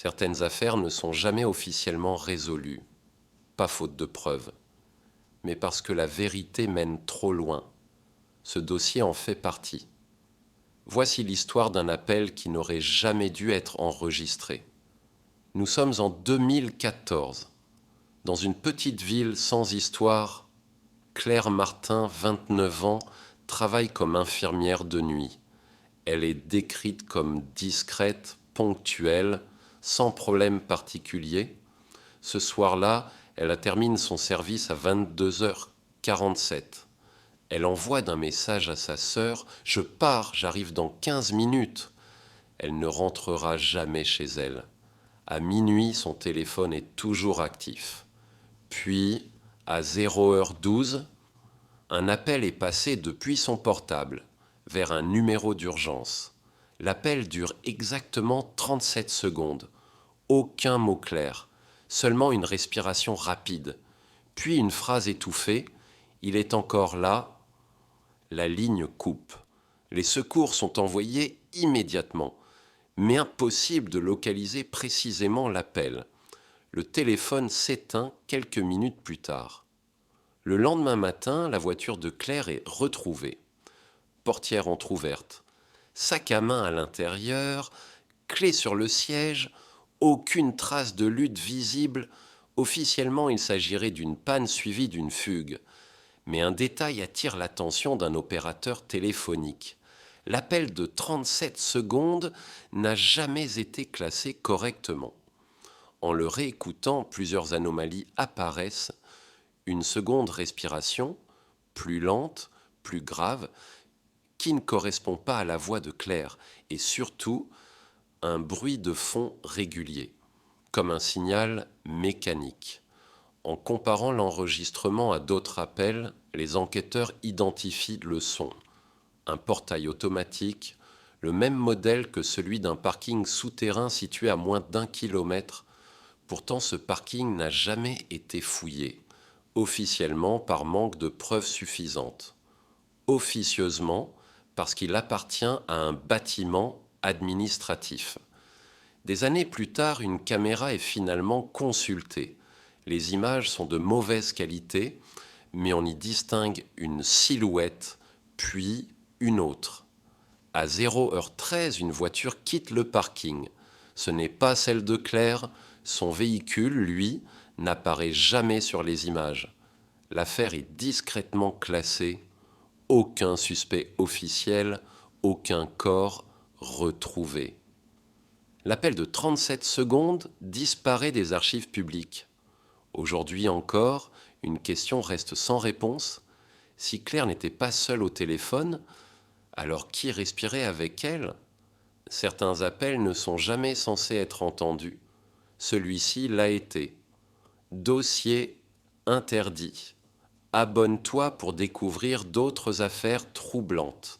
Certaines affaires ne sont jamais officiellement résolues, pas faute de preuves, mais parce que la vérité mène trop loin. Ce dossier en fait partie. Voici l'histoire d'un appel qui n'aurait jamais dû être enregistré. Nous sommes en 2014. Dans une petite ville sans histoire, Claire Martin, 29 ans, travaille comme infirmière de nuit. Elle est décrite comme discrète, ponctuelle, sans problème particulier. Ce soir-là, elle termine son service à 22h47. Elle envoie d'un message à sa sœur « Je pars, j'arrive dans 15 minutes ». Elle ne rentrera jamais chez elle. À minuit, son téléphone est toujours actif. Puis, à 0h12, un appel est passé depuis son portable vers un numéro d'urgence. L'appel dure exactement 37 secondes. Aucun mot clair, seulement une respiration rapide. Puis une phrase étouffée. Il est encore là. La ligne coupe. Les secours sont envoyés immédiatement, mais impossible de localiser précisément l'appel. Le téléphone s'éteint quelques minutes plus tard. Le lendemain matin, la voiture de Claire est retrouvée. Portière entr'ouverte, sac à main à l'intérieur, clé sur le siège, aucune trace de lutte visible. Officiellement, il s'agirait d'une panne suivie d'une fugue. Mais un détail attire l'attention d'un opérateur téléphonique. L'appel de 37 secondes n'a jamais été classé correctement. En le réécoutant, plusieurs anomalies apparaissent. Une seconde respiration, plus lente, plus grave, qui ne correspond pas à la voix de Claire, et surtout un bruit de fond régulier, comme un signal mécanique. En comparant l'enregistrement à d'autres appels, les enquêteurs identifient le son. Un portail automatique, le même modèle que celui d'un parking souterrain situé à moins d'1 kilomètre. Pourtant, ce parking n'a jamais été fouillé, officiellement par manque de preuves suffisantes. Officieusement, parce qu'il appartient à un bâtiment administratif. Des années plus tard, une caméra est finalement consultée. Les images sont de mauvaise qualité, mais on y distingue une silhouette, puis une autre. À 0h13, une voiture quitte le parking. Ce n'est pas celle de Claire. Son véhicule, lui, n'apparaît jamais sur les images. L'affaire est discrètement classée. Aucun suspect officiel, aucun corps retrouvé. L'appel de 37 secondes disparaît des archives publiques. Aujourd'hui encore, une question reste sans réponse. Si Claire n'était pas seule au téléphone, alors qui respirait avec elle ? Certains appels ne sont jamais censés être entendus. Celui-ci l'a été. Dossier interdit. Abonne-toi pour découvrir d'autres affaires troublantes.